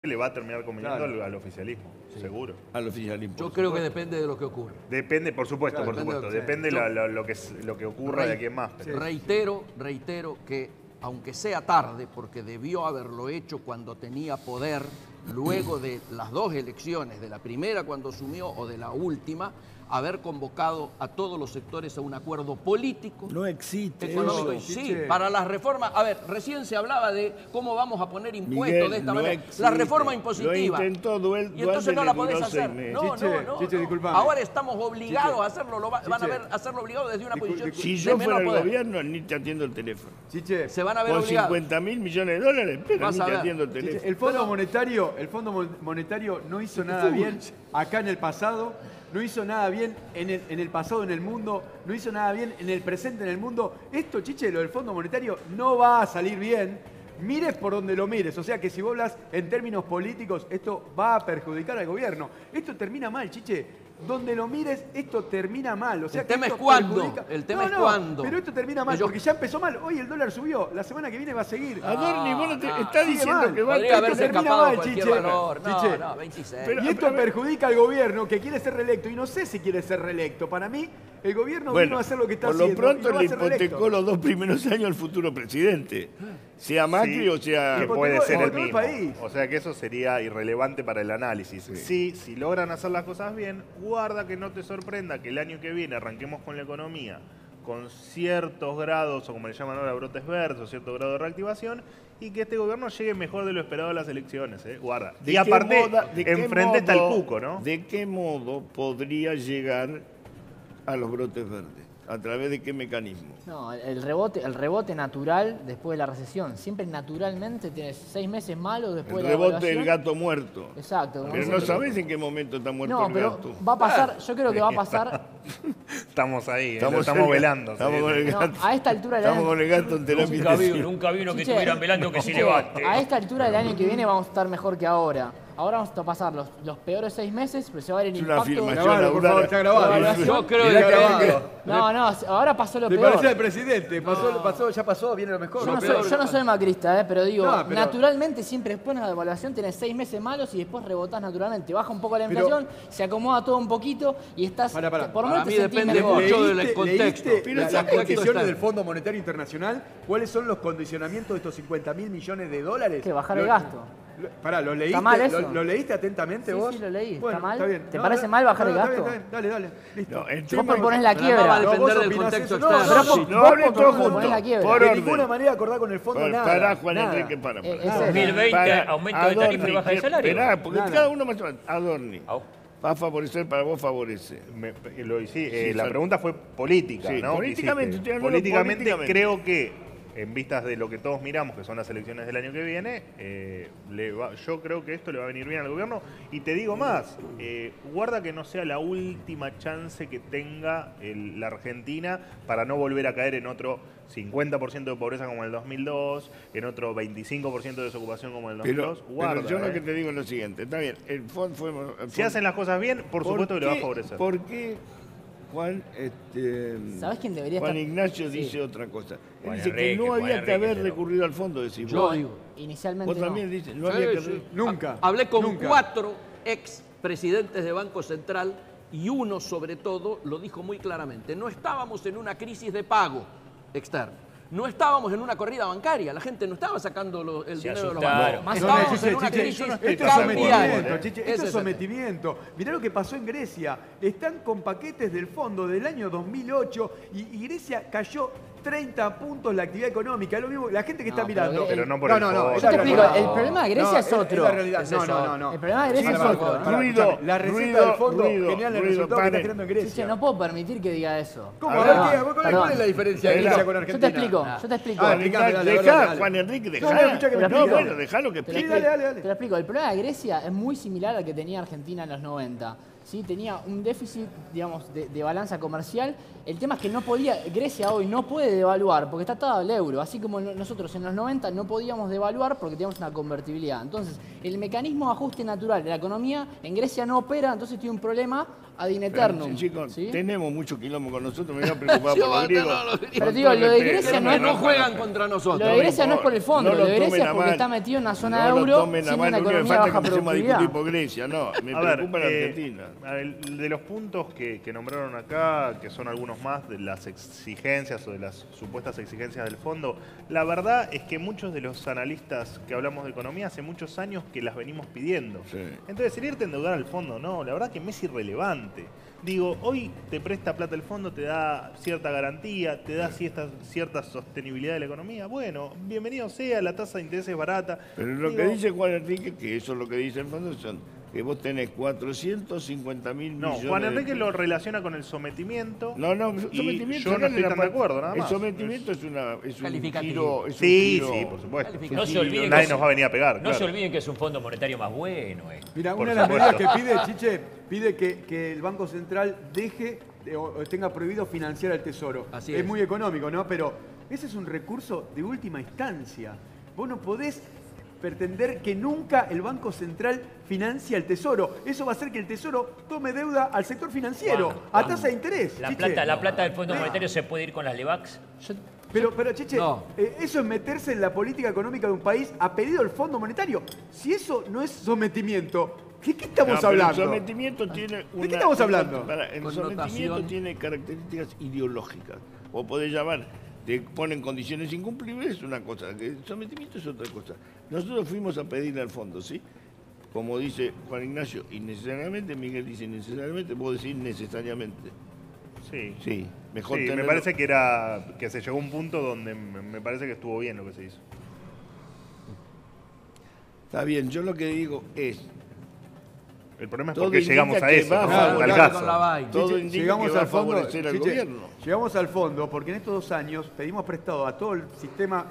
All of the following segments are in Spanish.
le va a terminar conveniendo al oficialismo, seguro. Al oficialismo. Yo creo que depende de lo que ocurra. Depende, por supuesto, Claro, por supuesto. depende Depende lo que ocurra de aquí en más. Pero... Reitero que, aunque sea tarde, porque debió haberlo hecho cuando tenía poder, luego de las dos elecciones, de la primera cuando asumió o de la última, haber convocado a todos los sectores a un acuerdo político. No existe económico. eso. Sí, para las reformas. A ver, recién se hablaba de cómo vamos a poner impuestos Miguel, de esta no manera. existe. La reforma impositiva. Lo intentó y entonces no la podés hacer. No. Disculpame. Ahora estamos obligados a hacerlo. Van a hacerlo obligado desde una posición Si de yo menos fuera el poder. gobierno, ni te atiendo el teléfono. Chiche, Se van a ver Con obligados. 50.000 millones de dólares, pero Vas ni a te ver. atiendo el teléfono. el Fondo Monetario no hizo nada bien acá en el pasado, no hizo nada bien en el pasado en el mundo, no hizo nada bien en el presente en el mundo. Esto, Chiche, lo del Fondo Monetario no va a salir bien. Mires por donde lo mires. O sea que si vos hablas en términos políticos, esto va a perjudicar al gobierno. Esto termina mal, Chiche. Donde lo mires, esto termina mal. O sea, El tema que es esto cuándo. perjudica- El tema es cuándo. Pero esto termina mal porque ya empezó mal. Hoy el dólar subió. La semana que viene va a seguir. Adorni, vos no te no. estás Sigue diciendo mal. que va a Podría haberse termina escapado mal, cualquier Chiche. valor. Chiche. No, 26. Pero- Y esto perjudica al gobierno que quiere ser reelecto. Y no sé si quiere ser reelecto. Para mí, el gobierno vino a hacer lo que está por haciendo. lo pronto y no va le a ser reelecto. hipotecó los 2 primeros años al futuro presidente. Sea Macri Sí, o sea... que Hipotecó- puede ser el hipotecó el mismo. país. O sea que eso sería irrelevante para el análisis. Sí, si logran hacer las cosas bien, guarda que no te sorprenda que el año que viene arranquemos con la economía con ciertos grados, o como le llaman ahora, brotes verdes, cierto grado de reactivación, y que este gobierno llegue mejor de lo esperado a las elecciones. Guarda. ¿De Y qué aparte, ¿de qué enfrente está el modo- cuco, ¿no? ¿De qué modo podría llegar a los brotes verdes? ¿A través de qué mecanismo? No, el rebote natural después de la recesión. Siempre naturalmente tienes 6 meses malos después El de la rebote evaluación. del gato muerto. Exacto. como Pero dice no el- sabés en qué momento está muerto No, el pero gato. va a pasar, yo creo que va a pasar. Estamos ahí, Estamos estamos cerca. velando. Estamos sí, con el sí. No, gato. a esta altura del Estamos año, con el gato en terapia intensiva. Nunca vi uno que Chiche, estuvieran velando que se Chiche, levante. a esta altura del año que viene vamos a estar mejor que ahora. Ahora vamos a pasar los peores 6 meses, pero se va a ver el Es una impacto. afirmación Grabalo, por favor, está grabado. Yo creo Mirá que grabado. No, ahora pasó lo Le peor. parecía al presidente. Ya pasó, viene lo mejor. Yo no soy macrista, pero digo, No, pero- naturalmente siempre después de la devaluación tenés 6 meses malos y después rebotás naturalmente. Baja un poco la inflación, se acomoda todo un poquito y estás... Pará. Por lo Para menos mí te sentís depende mejor. mucho del contexto. ¿Leíste Pero las el contexto condiciones está- del Fondo Monetario Internacional? ¿Cuáles son los condicionamientos de estos 50.000 millones de dólares? Que bajar el gasto. Pará, ¿lo leíste? ¿Está mal eso? ¿Lo leíste atentamente Sí, vos? sí, lo leí. ¿Está Bueno, mal? está bien. ¿Te parece mal bajar el gasto? Está bien. Dale, listo. No, el Vos tema- proponés la Pero no va a quiebra. No, vos depender del opinás contexto eso. No, externo. Pero No vos hablen todos proponés juntos. la quiebra. Por De orden. ninguna manera acordar con el fondo nada. Pará, Juan nada. Enrique, para. Es para. eso. 2020, Para, aumento de tarifa y baja de salario. Esperá, porque Nada. cada uno más... Adorni. Au. Va a favorecer, para vos favorece. La pregunta fue política, Sí, ¿no? políticamente, Hiciste. estoy hablando Políticamente políticamente. creo que, en vistas de lo que todos miramos, que son las elecciones del año que viene, yo creo que esto le va a venir bien al gobierno. Y te digo más, guarda que no sea la última chance que tenga la Argentina para no volver a caer en otro 50% de pobreza como en el 2002, en otro 25% de desocupación como en el Pero, 2002. Guarda, yo lo que te digo es lo siguiente. Está bien, el fondo fue... Si hacen las cosas bien, por supuesto que le va a favorecer. ¿Por qué Juan, ¿Sabés quién debería Juan estar? Ignacio Sí. dice otra cosa? Él Juan dice Enrique, que no Juan había que Enrique, haber pero- recurrido al fondo, decís Yo vos. digo. Inicialmente Vos también dices, no Sí, había que... sí. Nunca. Hablé con Nunca. 4 ex presidentes de Banco Central y uno, sobre todo, lo dijo muy claramente. No estábamos en una crisis de pago externo. No estábamos en una corrida bancaria. La gente no estaba sacando el Se dinero de los asustaron. bancos. Más Estábamos Chiche, en una Chiche, crisis esto es cambiaria. sometimiento, Chiche, Ese esto es es el sometimiento. Mirá lo que pasó en Grecia. Están con paquetes del fondo del año 2008 y Grecia cayó 30 puntos la actividad económica. Es lo mismo, la gente que está No, mirando. Pero no por el fondo. es Yo la te explico, realidad. el problema de Grecia No, es otro. la realidad. Es No, eso. no. El problema de Grecia es Pará, otro. pará, Ruido, escuchame. La receta ruido, del fondo ruido, genera el ruido, resultado que está paren. generando en Chiche, Grecia. no puedo permitir que diga eso. ¿Cómo? A A ver, ver, perdón. ¿cuál es la diferencia de Espera. Grecia con Yo Argentina? te explico. Ah, explícame, dale, Dejá, dale. Juan Enrique, No, dejá. escuchá que me No, explique. bueno, dejalo que Te explique. dale. Te lo explico. El problema de Grecia es muy similar al que tenía Argentina en los 90. ¿Sí? Tenía un déficit, digamos, de balanza comercial. El tema es que no podía, Grecia hoy no puede devaluar porque está atado al euro. Así como nosotros en los 90 no podíamos devaluar porque teníamos una convertibilidad. Entonces, el mecanismo de ajuste natural de la economía en Grecia no opera, entonces tiene un problema ad in eternum. Chicos, ¿sí? tenemos mucho quilombo con nosotros, me voy a preocupar por Yo, los griegos. no, Pero Con digo, todo lo de respeto, Grecia no es- no juegan contra nosotros. Lo de Grecia no es por el fondo, No lo de tomen Grecia a es porque mal. está metido en una zona No lo euro, tomen a siendo mal, una lo único que economía falta de es que baja empecemos a productividad. discutir por Grecia. No, me A ver, preocupa la Argentina. a ver, de los puntos que nombraron acá, que son algunos más de las exigencias o de las supuestas exigencias del fondo, la verdad es que muchos de los analistas que hablamos de economía hace muchos años que las venimos pidiendo. Sí. Entonces, el irte a endeudar al fondo, no, la verdad que me es irrelevante. Digo, hoy te presta plata el fondo, te da cierta garantía, te da cierta sostenibilidad de la economía. Bueno, bienvenido sea, la tasa de interés es barata. Pero lo Digo, que dice Juan Enrique, que eso es lo que dice el fondo, son que vos tenés 450.000 no, millones Juan de Enrique pesos. lo relaciona con el sometimiento. No, y sometimiento. yo no estoy la tan de acuerdo, nada El más. sometimiento es un Calificativo. giro. Es un Sí, giro- sí, por supuesto. No se olviden Nadie que nos va a venir a pegar. No claro. se olviden que es un fondo monetario más bueno. Mira, Por una de las medidas supuesto. que pide, Chiche, pide que el Banco Central deje o tenga prohibido financiar al Tesoro. Así es es. muy económico, ¿no? Pero ese es un recurso de última instancia. Vos no podés pretender que nunca el Banco Central financie al Tesoro. Eso va a hacer que el Tesoro tome deuda al sector financiero, a tasa de interés. La Chiche. plata del Fondo Monetario se puede ir con las LEVAX. Pero Chiche, No. eso es meterse en la política económica de un país a pedido del Fondo Monetario. Si eso no es sometimiento, ¿de qué estamos No, pero hablando? El sometimiento tiene una. qué estamos hablando? El Connotación. sometimiento tiene características ideológicas. O podés llamar, te ponen condiciones incumplibles, es una cosa. El sometimiento es otra cosa. Nosotros fuimos a pedirle al fondo, ¿sí? Como dice Juan Ignacio, innecesariamente, Miguel dice innecesariamente, puedo decir necesariamente. Sí. Sí, mejor Sí, me tenerlo. parece que se llegó a un punto donde me parece que estuvo bien lo que se hizo. Está bien, yo lo que digo es, El problema es Todo por qué llegamos indica a que eso, va a ¿no? favorecer Al Claro, caso. con la vaina. todo Chiche, indica llegamos que va a al fondo, favorecer al Chiche, gobierno. llegamos al fondo porque en estos 2 años pedimos prestado a todo el sistema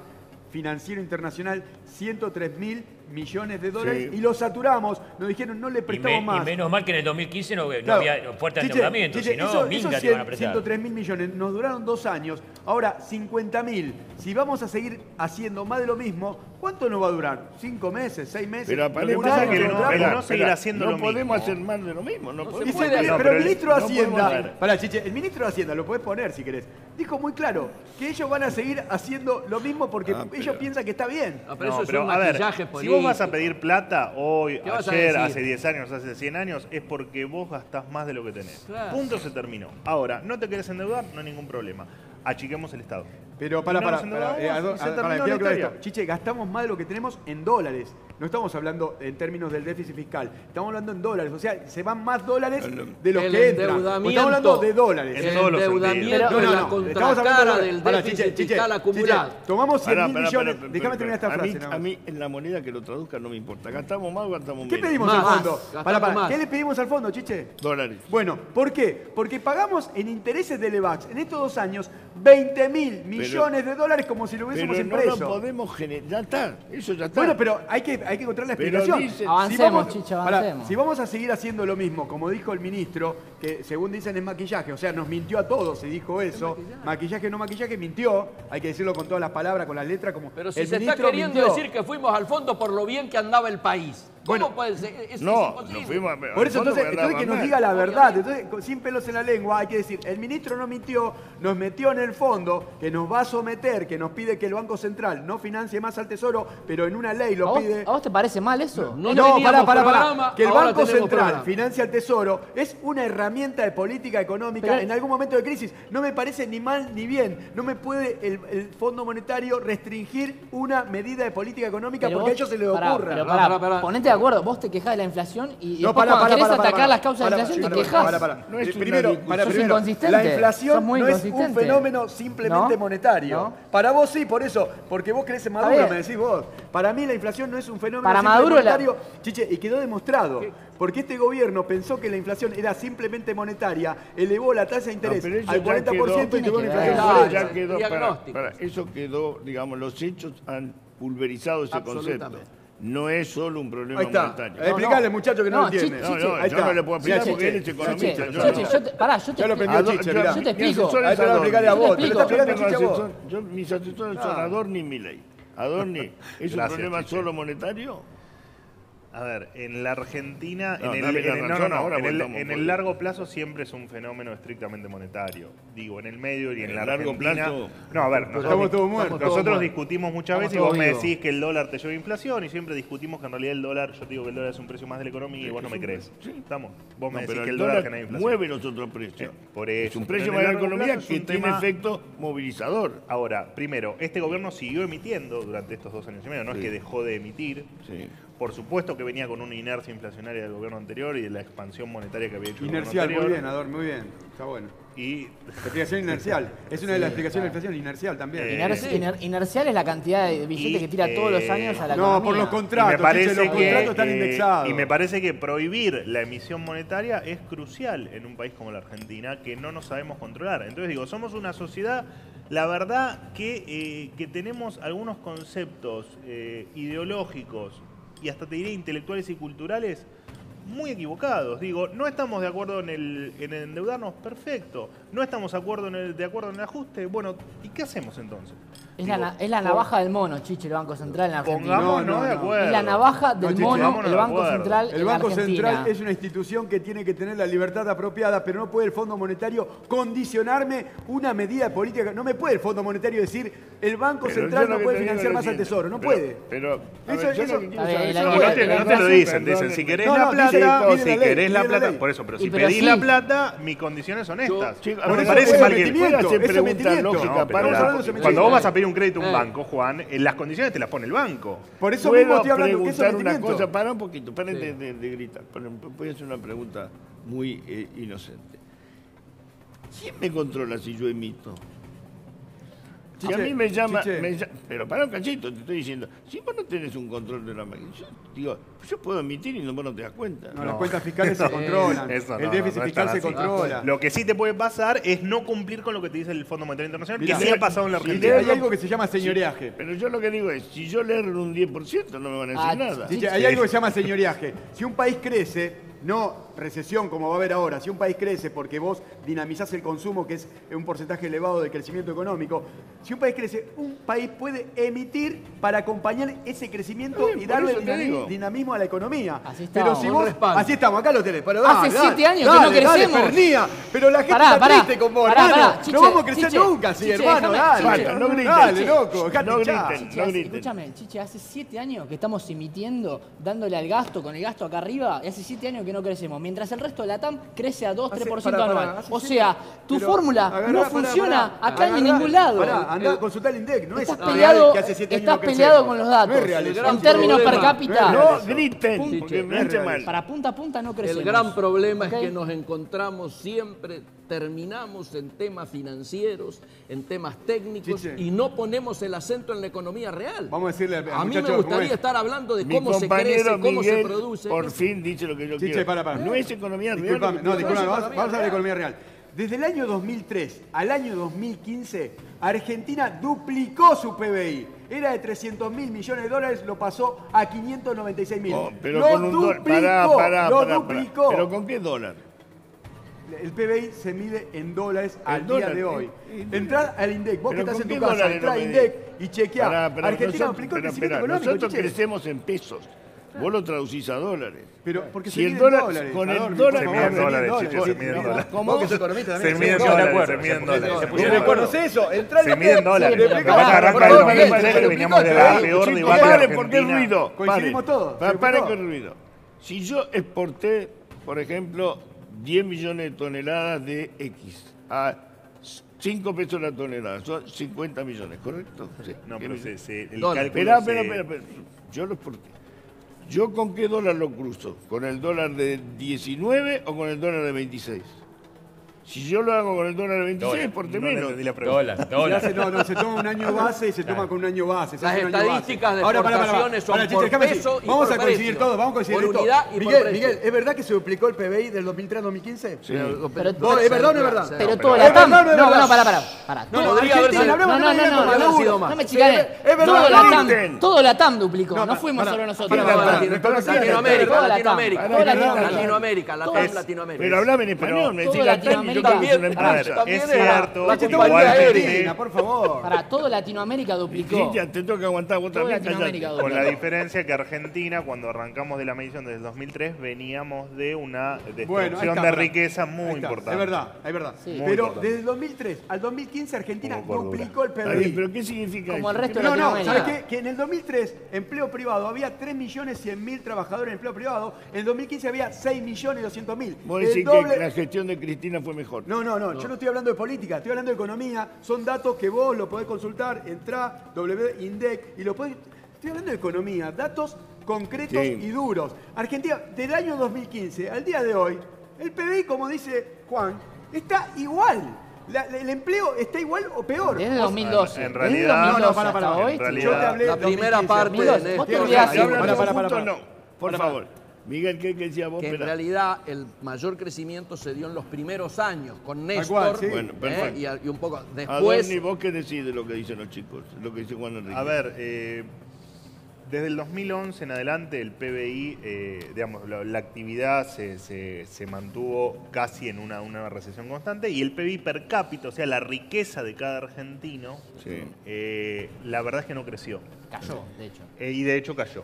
financiero internacional 103.000 millones de dólares Sí. y lo saturamos. Nos dijeron no le Y, prestamos más. menos mal que en el 2015 no Claro. había fuerte Chiche, endeudamiento, Chiche, si no, esos minga te iban a prestar. 103.000 millones nos duraron 2 años, ahora 50.000. Si vamos a seguir haciendo más de lo mismo, ¿cuánto nos va a durar? ¿5 meses? ¿6 meses? Pero Lo que aparentemente pasa es que ¿Un no- año? pero no seguir haciendo no lo mismo. podemos hacer más de lo mismo. No se podemos. puede Dice, hacer. pero el pero ministro de no podemos Hacienda, hacer. pará, Chiche, el ministro de Hacienda, lo podés poner si querés, dijo muy claro que ellos van a seguir haciendo lo mismo porque Ah, ellos pero- piensan que está bien. No, pero No, eso pero es un a ver, maquillaje si político. vos vas a pedir plata hoy, ¿Qué vas a ayer, decir? hace 10 años, hace 100 años, es porque vos gastás más de lo que tenés. Claro. Punto, se terminó. Ahora, no te querés endeudar, no hay ningún problema. Achiquemos el Estado. Pero Y no nos endeudamos, y se terminó la quiero aclarar historia. esto. Chiche, gastamos más de lo que tenemos en dólares. No estamos hablando en términos del déficit fiscal. Estamos hablando en dólares. O sea, se van más dólares de los El que entran. endeudamiento- Estamos hablando de dólares. En El todos los endeudamiento sentidos. es la Estamos hablando contracara de del dólares. déficit Chiche, fiscal acumulado. Chiche, tomamos 100.000 Pará, millones. pará, Déjame terminar esta a mí, frase. nada a más. mí en la moneda que lo traduzca no me importa. ¿Gastamos más o gastamos ¿Qué menos? pedimos Más, al fondo? gastamos más. ¿Qué le pedimos al fondo, Chiche? Dólares. Bueno, ¿por qué? Porque pagamos en intereses de Levax en estos 2 años 20.000 millones de dólares como si lo hubiésemos Pero no impreso. lo podemos generar. Ya está, eso ya está. Bueno, pero hay que encontrar la Pero explicación. dice- Avancemos, Chiche, avancemos. Si vamos a seguir haciendo lo mismo, como dijo el ministro, que según dicen es maquillaje, o sea, nos mintió a todos y dijo eso. Maquillaje, no maquillaje, mintió. Hay que decirlo con todas las palabras, con las letras, como Pero si el se está ministro queriendo mintió. decir que fuimos al fondo por lo bien que andaba el país. ¿Cómo Bueno, puede ser? Es No, imposible. nos fuimos a. Por eso, al fondo entonces, porque que nos andaba diga mal. la verdad. Entonces, sin pelos en la lengua, hay que decir, el ministro no mintió, nos metió en el fondo, que nos va a someter, que nos pide que el Banco Central no financie más al Tesoro, pero en una ley ¿A lo vos, pide. a vos te parece mal eso? No No, teníamos pará. programa, Que el ahora Banco tenemos Central programa. financia al Tesoro es una herramienta de política económica Pero- en algún momento de crisis. No me parece ni mal ni bien. No me puede el Fondo Monetario restringir una medida de política económica Pero porque a vos- ellos se les pará, ocurra. pero Pará, pará, ponete de acuerdo. Vos te quejás de la inflación y No, después pará, cuando pará, querés pará, atacar pará, las causas de la pará, inflación te pará, quejás. pará. No es una Primero, discusión. Sos inconsistente, la sos inflación muy no es un inconsistente. fenómeno simplemente ¿No? monetario. ¿No? Para vos sí, por eso, porque vos crees en Maduro, bien. me decís vos. Para mí la inflación no es un fenómeno Para simplemente Maduro la- monetario. Chiche, y quedó demostrado. Porque este gobierno pensó que la inflación era simplemente monetaria, elevó la tasa de interés pero eso al ya 40% y quedó- tuvo una tiene que inflación ver. Eso ya Claro, quedó. diagnóstico. Eso quedó, digamos, los hechos han pulverizado ese concepto. Absolutamente. No es solo un problema Ahí está. monetario. Explicarle, muchacho, que no, No, lo entiende. Chiche, No, no, Ahí yo está. no le puedo explicar Chiche, porque él es Chiche, economista. Chiche, yo Chiche, no. yo te, pará, yo te Ya lo explico. aprendió Chiche, mirá. Yo te Mi explico. asesor Ahí es te lo voy a explicar a Adorni. vos. Te lo está explico. explicando Chiche a vos. Mis asesores son Adorni y Milei. Adorni, ¿es un Gracias, problema Chiche. solo monetario? A ver, en la Argentina, No, en dame la el, razón ahora, en porque el- estamos en por- el largo plazo siempre es un fenómeno estrictamente monetario. Digo, en el medio y en En la el largo Argentina. plazo- No, a ver, estamos todos muertos. nosotros discutimos muchas Estamos veces y vos todos me vivos. decís que el dólar te lleva inflación y siempre discutimos que en realidad el dólar, yo te digo que el dólar es un precio más de la economía y vos no me crees. ¿Estamos? Vos me No, decís pero que el el dólar dólar genera inflación. mueve los otros precios. Por Es eso. un pero precio en para el la largo economía plazo es que un tiene tema- efecto movilizador. Ahora, primero, este gobierno siguió emitiendo durante estos 2 años y medio, no Sí. es que dejó de emitir. Sí. Por supuesto que venía con una inercia inflacionaria del gobierno anterior y de la expansión monetaria que había hecho Inercial, el muy gobierno bien, anterior. Ador, muy bien. Está bueno. Y Explicación inercial. Es una de las explicaciones de la inflación, inercial también. Inercial es la cantidad de billetes Y, que tira todos los años a la no, economía. por los y contratos. me parece Chiche, los contratos están que indexados. y me parece que prohibir la emisión monetaria es crucial en un país como la Argentina que no nos sabemos controlar. Entonces digo, somos una sociedad, la verdad que tenemos algunos conceptos ideológicos y hasta te diría intelectuales y culturales muy equivocados. Digo, no estamos de acuerdo en el endeudarnos, perfecto. No estamos de acuerdo en el ajuste, bueno, ¿y qué hacemos entonces? Es Digo, la navaja del mono, Chiche, el Banco Central en Argentina. Pongámonos No, no, de no. acuerdo. Es la navaja del Chiche, mono, vámonos el de Banco acuerdo. Central El en Banco Argentina. Central es una institución que tiene que tener la libertad apropiada, pero no puede el Fondo Monetario condicionarme una medida política. No me puede el Fondo Monetario decir el Banco Pero Central yo lo no que puede te digo financiar es lo más al siguiente. Tesoro, no Pero- puede. Pero, a Eso- ver, yo eso- lo que quiero A ver, saber- la No, ley- no te lo Perdón, dicen, perdón, dicen, si querés No, la no, plata, dice la si ley, querés la dice la plata, ley. por eso, pero Y si pero pedís sí. la plata, mis condiciones son estas. Chico, a ¿No ver, te eso parece es mal que sometimiento. después hacer es preguntas sometimiento. lógicas No, pero para- Estamos hablando de cuando sometimiento. vos vas a pedir un crédito a un banco, Juan, las condiciones te las pone el banco. Por eso mismo ¿Puedo estoy hablando que es preguntar una sometimiento. cosa? Para un poquito, paren de gritar. Voy a hacer una pregunta muy inocente. ¿Quién me controla si yo emito? Si a Chiche, mí me llama, Chiche. pero para un cachito, te estoy diciendo, si vos no tenés un control de la máquina, yo puedo emitir y vos no te das cuenta. No, las cuentas fiscales se controlan. Eso El no, déficit no es fiscal tan se así. controla. Lo que sí te puede pasar es no cumplir con lo que te dice el Fondo Monetario Internacional, Mirá, que sí ha pasado en la si Argentina. hay algo que se llama señoreaje. Pero yo lo que digo es, si yo le erro un 10%, no me van a decir nada. Chiche, hay algo que se llama señoreaje. Si un país crece, no recesión como va a haber ahora, si un país crece porque vos dinamizás el consumo, que es un porcentaje elevado de crecimiento económico, si un país crece, un país puede emitir para acompañar ese crecimiento Está bien, y por darle eso te digo. dinamismo a la economía. Así Pero estamos, si un vos, respaldo. así estamos, acá lo tenés. Pero Hace 7 años que no crecemos. Pernía, pero la gente Pará, está pará, triste con vos, pará, hermano. pará, Chiche, no vamos a crecer Chiche, nunca así, Chiche, hermano. déjame, Dale, Chiche, no griten, dale, Chiche, loco, dejate no hinchar. griten. Chiche, escúchame, Chiche, hace 7 años que estamos emitiendo, dándole al gasto, con el gasto acá arriba, y hace 7 años que no crecemos. Mientras el resto de la TAM crece a 2-3% Pará, anual. hace O siete- sea, tu pero fórmula agarrá, no pará, funciona pará, acá ni en agarrá, ningún lado. Pará, andá a consultar el INDEC, no Estás es peleado, real que hace 7 años estás no peleado crecemos. con los No datos. es real eso. En términos per problema. cápita, No griten, Punto. porque me No es hace real. mal. para punta a punta no crecemos. El gran problema ¿Ok? es que nos encontramos siempre, terminamos en temas financieros, en temas técnicos Chiche. y no ponemos el acento en la economía real. Vamos a decirle al A mí muchacho me cómo gustaría es. estar hablando de Mi cómo se compañero crece, cómo se Miguel produce. por fin dice lo que yo Chiche, quiero. para. No es economía real. Disculpame, lo que no, tú disculpame, haces. vamos a hablar de economía real. Desde el año 2003 al año 2015, Argentina duplicó su PBI. Era de 300 mil millones de dólares, lo pasó a 596 mil. Oh, pero lo con un dólar. duplicó, Pará. lo duplicó. ¿Pero con qué dólar? El PBI se mide en dólares al dólar, día de hoy. y- Entrá al INDEC, vos que ¿Pero estás con en tu qué casa, dólares entrá lo al medís? INDEC y chequeá. Pará, Argentina nosotros- duplicó el pero crecimiento espera, económico, nosotros Chiche. crecemos en pesos. Vos lo traducís a dólares. Pero porque Si se el mide en dólar- dólares. con el Adormi, dólar- por Se favor, mide en se mide dólares, en Chiche, se mide en Mira, dólares. ¿cómo? Vos que sos economista Se también. mide en Seguro. dólares, se mide en dólares. Se ¿No pusieron de acuerdo. conoces eso? Entrá al Se INDEC. mide en dólares. Sí, Lo que explicá. pasa es que arranca Por el favor, 2003 que Miguel, veníamos de la explicá. peor Chicos, debacle de Paren, porque es Argentina. ruido. Coincidimos todos, se Paren explicó. con el ruido. Si yo exporté, por ejemplo, 10 millones de toneladas de X a 5 pesos la tonelada, son 50 millones, ¿correcto? Sí. No, pero el Dólar. cálculo Espera. Yo lo exporté. ¿Yo con qué dólar lo cruzo? ¿Con el dólar de 19 o con el dólar de 26? Si yo lo hago con el dólar de 26, Dólar. exporté No le menos. entendí la pregunta. Dólar, Se dólar. hace- no, se toma un año base y se toma con un año base. se Las hace un año base. estadísticas de Ahora, exportaciones son Chiche, por déjame decir, peso y vamos por a coincidir precio. todos, vamos a coincidir Por todos. unidad y por Miguel, precio. Miguel, ¿es verdad que se duplicó el PBI del 2003 al 2015? Sí. Pero- No, ¿es verdad o no es verdad? Pero No, todo pero- la TAM. no, no, No, no, pará. No, Todo- podría haber Argentina, sido- hablamos de No, economía como no, laburo. sido más. no me chicanes. Es verdad, Todo no la griten. TAM, todo la TAM duplicó. No, No fuimos pará, solo nosotros. pará, Latinoamérica, Toda la TAM. Latinoamérica, Toda Latinoamérica, la Todo TAM es- Latinoamérica. Pero hablame en español, me todo decís la TAM y yo Latinoamérica. también, A ver, también es era cierto, la Chiche, compañía igualmente, aérea. Argentina, por favor. Para todo Latinoamérica duplicó. Cristian, te toca aguantar vos Toda también. Latinoamérica callate. Con la duplicó. diferencia que Argentina, cuando arrancamos de la medición desde el 2003, veníamos de una Bueno, ahí destrucción está, de pará. riqueza Ahí muy está, importante. Es verdad, es verdad. Sí. Muy Pero importante. desde el 2003 al 2015 Argentina Como cordura. duplicó el Está bien, PBI. pero ¿qué significa Como eso? el resto de No, no, Latinoamérica. ¿sabes qué? Que en el 2003, empleo privado, había 3.100.000 trabajadores en empleo privado. En el 2015 había 6.200.000. Vos El decís doble. que la gestión de Cristina fue mejor. No, yo no estoy hablando de política, estoy hablando de economía. Son datos que vos lo podés consultar, entrá, WINDEC, y lo podés. Estoy hablando de economía, datos concretos Sí. y duros. Argentina, del año 2015 al día de hoy, el PBI, como dice Juan, está igual. El empleo está igual o peor. Desde O- 2012. en Desde realidad- 2012 No, para, hasta hoy. en realidad- Yo te hablé La de primera 2015. parte de Amigos, Néstor. vos Tienes tendrías razón. que- Hablando Para, para, juntos, para. no. Por favor. Miguel, ¿qué decía vos? Que en Espera. realidad el mayor crecimiento se dio en los primeros años con Néstor. cual, sí. Bueno, perfecto. Y un poco A después. ver, ni vos qué decís de lo que dicen los chicos, lo que dice Juan Enrique. A ver, desde el 2011 en adelante el PBI, digamos, la actividad se mantuvo casi en una recesión constante y el PBI per cápita, o sea, la riqueza de cada argentino, Sí. la verdad es que no creció. Cayó, de hecho. Y de hecho cayó.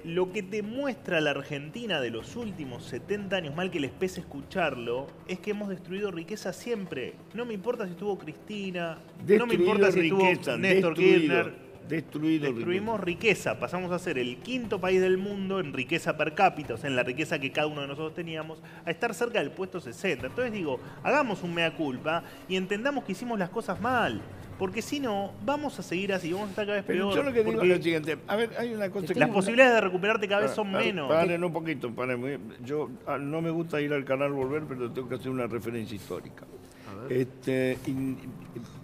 Lo que te muestra la Argentina de los últimos 70 años, mal que les pese escucharlo, es que hemos destruido riqueza siempre. No me importa si estuvo Cristina, no me importa si estuvo Néstor Kirchner. Destruimos riqueza, pasamos a ser el quinto país del mundo en riqueza per cápita, o sea, en la riqueza que cada uno de nosotros teníamos, a estar cerca del puesto 60. Entonces digo, hagamos un mea culpa y entendamos que hicimos las cosas mal, porque si no, vamos a seguir así, vamos a estar cada vez Pero peor. yo lo que digo porque es lo siguiente. A ver, hay una cosa que... las posibilidades de recuperarte cada vez son menos. Paren un poquito, paren. Yo no me gusta ir al canal Volver, pero tengo que hacer una referencia histórica.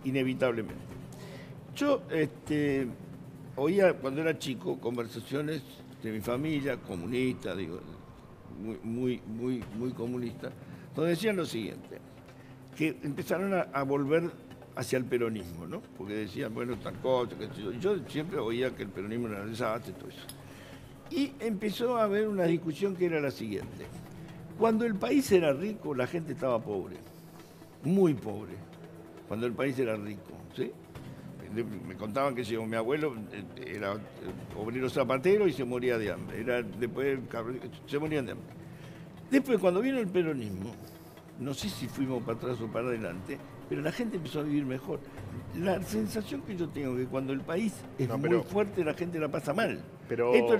Inevitablemente. Yo oía cuando era chico conversaciones de mi familia, comunista, digo, muy comunista, donde decían lo siguiente, que empezaron a volver hacia el peronismo, ¿no? Porque decían, bueno, tal cosa, qué sé yo. Yo siempre oía que el peronismo era un desastre, todo eso. Y empezó a haber una discusión que era la siguiente. Cuando el país era rico, la gente estaba pobre, muy pobre, cuando el país era rico, ¿sí? Me contaban que mi abuelo era obrero zapatero y se moría de hambre. Después se morían de hambre. Después, cuando vino el peronismo, no sé si fuimos para atrás o para adelante, pero la gente empezó a vivir mejor. La sensación que yo tengo es que cuando el país es muy fuerte, la gente la pasa mal. Pero- Esto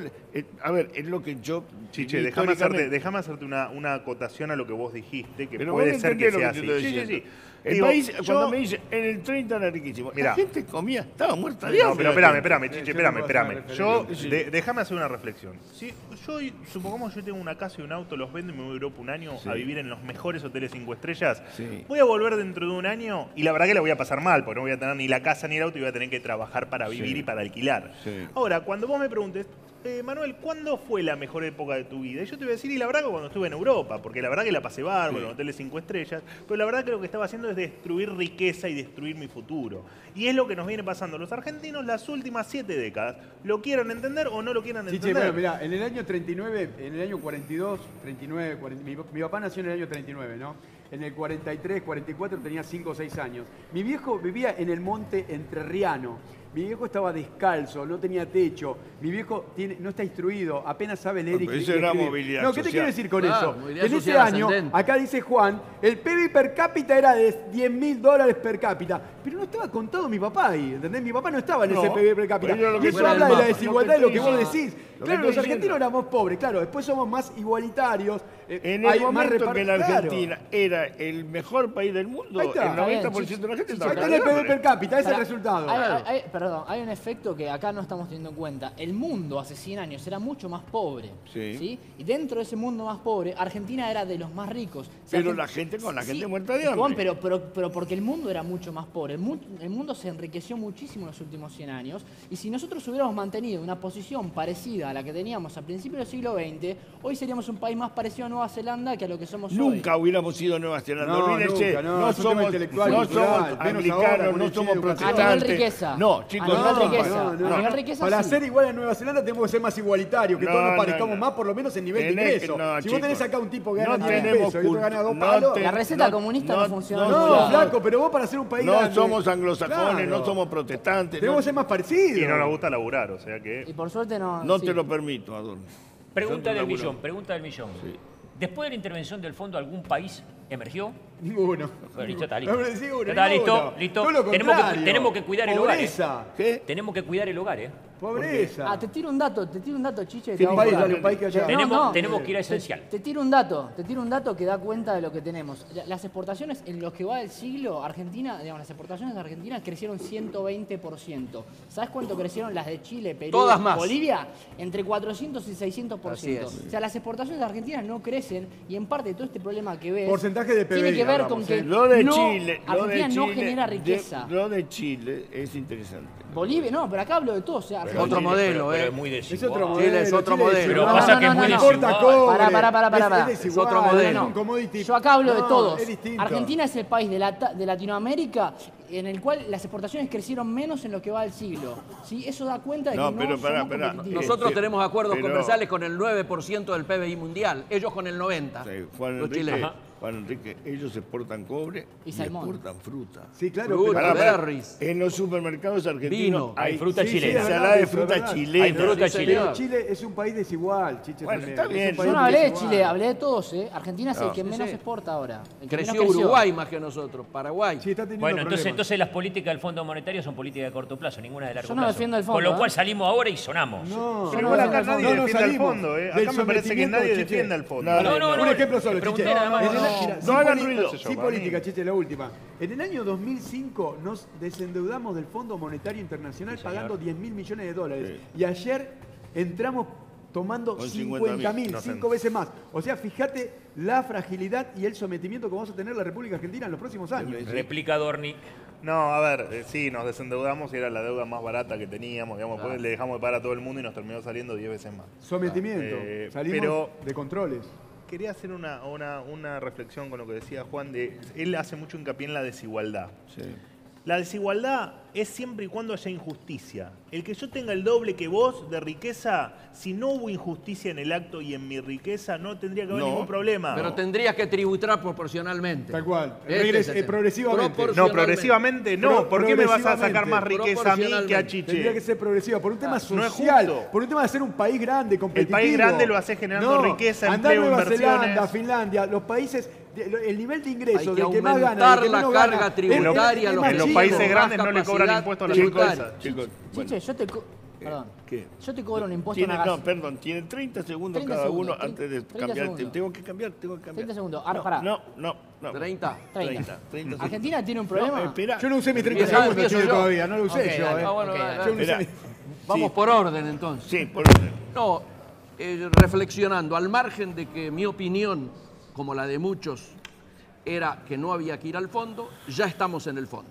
a ver, es lo que yo... Chiche, déjame hacerte una acotación a lo que vos dijiste, que Pero puede vos ser que entendés lo sea que así. te estoy Sí, sí, sí. diciendo. El Digo, país, yo- cuando me dice, en el 30 era riquísimo, Mirá. la gente comía, estaba muerta de No, hambre. pero espérame, Chiche, yo no puedo espérame. hacer Yo, referencia. déjame hacer una reflexión. Si yo, supongamos yo tengo una casa y un auto, los vendo y me voy a Europa un año Sí. a vivir en los mejores hoteles 5 estrellas, Sí. voy a volver dentro de un año y la verdad que la voy a pasar mal, porque no voy a tener ni la casa ni el auto y voy a tener que trabajar para vivir Sí. y para alquilar. Sí. Ahora, cuando vos me preguntes, Manuel, ¿cuándo fue la mejor época de tu vida? Y yo te voy a decir, y la verdad que cuando estuve en Europa, porque la verdad que la pasé bárbaro, en hoteles 5 estrellas, pero la verdad que lo que estaba haciendo es destruir riqueza y destruir mi futuro. Y es lo que nos viene pasando a los argentinos las últimas 7 décadas. ¿Lo quieran entender o no lo quieran Chiche, entender? bueno, mirá, en el año 39, en el año 42, 39, 40, mi papá nació en el año 39, ¿no? En el 43, 44 tenía 5 o 6 años. Mi viejo vivía en el monte entrerriano. Mi viejo estaba descalzo, no tenía techo. Mi viejo no está instruido, apenas sabe leer y pero eso escribir. era movilidad No, ¿qué te social. quiero decir con Claro, eso? movilidad En ese social año, ascendente. acá dice Juan, el PBI per cápita era de $10.000 per cápita. Pero no estaba contado mi papá ahí, ¿entendés? Mi papá no estaba en No, ese PBI per cápita. pero yo lo Y que eso fuera habla del de la mapa. desigualdad de lo que Lo vos que decís. Lo que Claro, estoy los argentinos diciendo. éramos pobres, claro, después somos más igualitarios. En hay el más momento que la claro. Argentina era el mejor país del mundo, Ahí el está. 90% de la gente estaba Ahí tenés el PBI hambre. per cápita, ese es el Pará, resultado. Perdón, hay un efecto que acá no estamos teniendo en cuenta. El mundo hace 100 años era mucho más pobre. Sí. Y dentro de ese mundo más pobre, Argentina era de los más ricos. Pero la gente muerta de hambre. Juan, pero porque el mundo era mucho más pobre. El mundo se enriqueció muchísimo en los últimos 100 años. Y si nosotros hubiéramos mantenido una posición parecida a la que teníamos a principios del siglo XX, hoy seríamos un país más parecido a Nueva Zelanda que a lo que somos hoy. Nunca hubiéramos sido Nueva Zelanda. No, Olvídense, nunca, no, no es un tema somos, intelectual, no cultural, somos menos ahora anglicanos, con no el somos Chile, protestantes. a nivel riqueza. No, chicos, A nivel no, riqueza. no, A nivel riqueza, Para sí. ser igual a Nueva Zelanda tenemos que ser más igualitarios, que No, todos nos no, parezcamos no. más, por lo menos en nivel de Tenés que- ingreso. no, Si vos tenés chicos. acá un tipo que gana No 10 tenemos pesos y otro gana 2 no palos... te- La receta no- comunista no- no funciona. no- No, no- flaco, pero vos para ser un país No grande... somos anglosajones, Claro. no somos protestantes. Tenemos No, que ser más parecidos. Y no nos gusta laburar, o sea Y que... por suerte no... no sí. te lo permito, Adorno. Pregunta del Nosotros millón, laburamos. pregunta del millón. Sí. Después de la intervención del fondo, ¿algún país emergió? Ninguno. Bueno, listo, está listo. No, ninguno, Está listo, ninguno. listo. Todo lo contrario. Tenemos que cuidar el hogar. Pobreza. ¿Qué? Tenemos que cuidar el hogar, ¿eh? Pobreza. Ah, te tiro un dato, Chiche. ¿Qué te hago país, acordar. dale, un país que haya... Tenemos que ir a esencial. Te tiro un dato que da cuenta de lo que tenemos. Las exportaciones en lo que va del siglo, Argentina, digamos, las exportaciones de Argentina crecieron 120%. ¿Sabes cuánto crecieron las de Chile, Perú, Todas más. Bolivia? Entre 400 y 600%. Así es. O sea, las exportaciones de Argentina no crecen y en parte todo este problema que ves Porcentaje de PBI tiene que ver hablamos, con que Lo de no, Chile, Argentina no genera riqueza. Lo de Chile es interesante. Bolivia, no, pero acá hablo de todo. O sea, Pero Otro Chile- modelo, pero ¿eh? es muy Es desigual. otro modelo. Chile es otro modelo. Pero No, pasa no, que es no, muy no, desigual. importa cobre. Pará. Es Es otro desigual, modelo. es un commodity. Yo acá hablo de No, todos. es distinto. Argentina es el país de Latinoamérica en el cual las exportaciones crecieron menos en lo que va del siglo. ¿Sí? Eso da cuenta de No, que no pero pará, somos pará. competitivos. Nosotros Sí, tenemos acuerdos pero- comerciales con el 9% del PBI mundial, ellos con el 90%. Sí, Juan los Enrique, chilenos. Juan Enrique, ellos exportan cobre Y y salmón. exportan fruta. Sí, claro. Fruta, pero- berries. En los supermercados argentinos Vino. Hay fruta Sí, sí, chilena. es ensalada verdad, de eso es fruta verdad. chilena. Hay fruta Sí, chilena. Pero Chile es un país desigual, Chiche. Bueno, también. está Es un bien. país Yo no hablé de desigual. Chile, hablé de todos. Argentina es el No. que Sí, menos sí. exporta ahora. El que menos Creció Uruguay más que nosotros, Paraguay. Sí, está teniendo Bueno, problemas. entonces las políticas del Fondo Monetario son políticas de corto plazo, ninguna de largo Yo no plazo. defiendo el fondo, Con lo ¿eh? cual salimos ahora y sonamos. No, Pero no, igual no, acá no, nadie no, no defiende al salimos fondo, ¿eh? del Acá me parece que sometimiento, nadie Chiche. defiende al fondo. Un ejemplo solo, pregunté Chiche. nada más. En el- No, mira, no sin hagan poli- ruido. Sin Para mí. política, Chiche, la última. En el año 2005 nos desendeudamos del Fondo Monetario Internacional pagando 10.000 millones de dólares. Sí. Y ayer entramos tomando Con 50.000, no sé. 5 veces más. O sea, fíjate la fragilidad y el sometimiento que vamos a tener la República Argentina en los próximos años. Replica Dorni. No, a ver, sí, nos desendeudamos y era la deuda más barata que teníamos, digamos, después le dejamos de pagar a todo el mundo y nos terminó saliendo 10 veces más. Sometimiento. Salimos pero- de controles. Quería hacer una reflexión con lo que decía Juan, él hace mucho hincapié en la desigualdad. Sí. La desigualdad es siempre y cuando haya injusticia. El que yo tenga el doble que vos de riqueza, si no hubo injusticia en el acto y en mi riqueza, no tendría que haber No, ningún problema. Pero tendrías que tributar proporcionalmente. Tal cual. Este es el tema. Progresivamente. No, progresivamente no. ¿Por qué me vas a sacar más riqueza a mí que a Proporcionalmente. Chiche? Tendría que ser progresiva, por un tema no es social, justo. por un tema de ser un país grande, competitivo. país grande lo hace generando riqueza, andá a empleo, Nueva inversiones. Zelanda, Finlandia, los países, el nivel de ingreso Hay que del que más gana, aumentar del que la menos carga gana, tributaria a los más En los chico. países más grandes no le cobran capacidad impuestos a las tributaria. empresas. Chicos, bueno, Chiche, yo te... Perdón. ¿qué? Yo te cobro un impuesto a Tiene, una no, gas. perdón, tiene 30 segundos 30 cada segundos, uno antes de 30 cambiar. segundos. Tengo que cambiar. 30 segundos. Ahora, No, pará. no. 30. 30. 30 Argentina tiene un problema. espera. Yo no usé mis 30 Empieza- segundos, empiezo Chile, yo. todavía, no lo usé Ok, yo. dale. Ah, bueno, Ok, dale. dale. Yo no usé Espera. mis- Vamos por orden entonces. Sí, por orden. No, reflexionando, al margen de que mi opinión, como la de muchos, era que no había que ir al fondo, ya estamos en el fondo.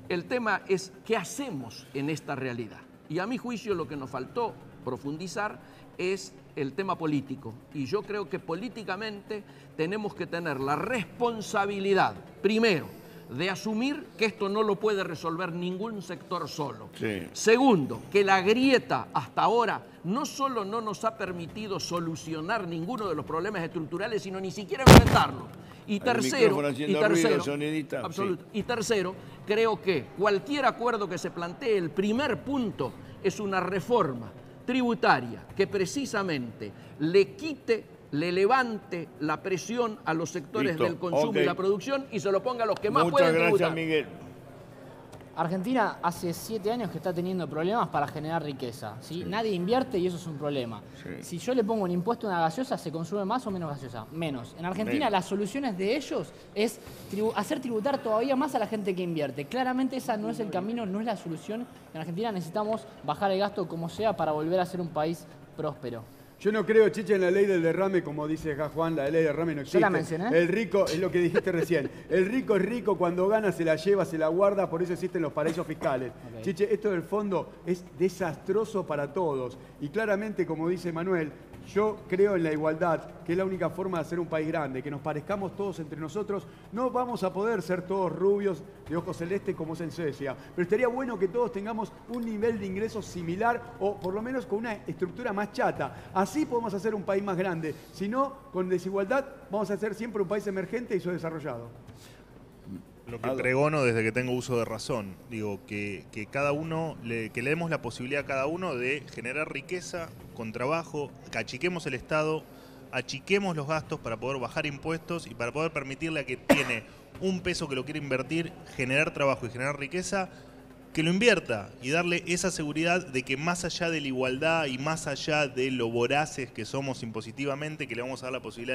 El tema es qué hacemos en esta realidad. Y a mi juicio lo que nos faltó profundizar es el tema político. Y yo creo que políticamente tenemos que tener la responsabilidad, primero, de asumir que esto no lo puede resolver ningún sector solo. Sí. Segundo, que la grieta hasta ahora no solo no nos ha permitido solucionar ninguno de los problemas estructurales, sino ni siquiera enfrentarlos. Y micrófono haciendo ruido, sonidista, absoluto. Y tercero, creo que cualquier acuerdo que se plantee, el primer punto es una reforma tributaria que precisamente le levante la presión a los sectores Listo, del consumo ok. y la producción y se lo ponga a los que más Muchas pueden gracias, tributar. Miguel. Argentina hace 7 años que está teniendo problemas para generar riqueza. ¿sí? Nadie invierte y eso es un problema. Sí. Si yo le pongo un impuesto a una gaseosa, ¿se consume más o menos gaseosa? Menos. En Argentina Menos. las soluciones de ellos es hacer tributar todavía más a la gente que invierte. Claramente esa no es el camino, no es la solución. En Argentina necesitamos bajar el gasto como sea para volver a ser un país próspero. Yo no creo, Chiche, en la ley del derrame, como dice acá Juan, la ley del derrame no existe. Yo la mencioné. El rico, es lo que dijiste recién, el rico es rico, cuando gana se la lleva, se la guarda, por eso existen los paraísos fiscales. Ok. Chiche, esto del fondo es desastroso para todos. Y claramente, como dice Manuel, yo creo en la igualdad, que es la única forma de hacer un país grande, que nos parezcamos todos entre nosotros. No vamos a poder ser todos rubios de ojos celestes como es en Suecia, pero estaría bueno que todos tengamos un nivel de ingresos similar o por lo menos con una estructura más chata. Así podemos hacer un país más grande. Si no, con desigualdad vamos a ser siempre un país emergente y subdesarrollado. Lo que pregono desde que tengo uso de razón, digo, que cada uno, que le demos la posibilidad a cada uno de generar riqueza con trabajo, que achiquemos el Estado, achiquemos los gastos para poder bajar impuestos y para poder permitirle a que tiene un peso que lo quiere invertir, generar trabajo y generar riqueza, que lo invierta y darle esa seguridad de que más allá de la igualdad y más allá de lo voraces que somos impositivamente, que le vamos a dar la posibilidad de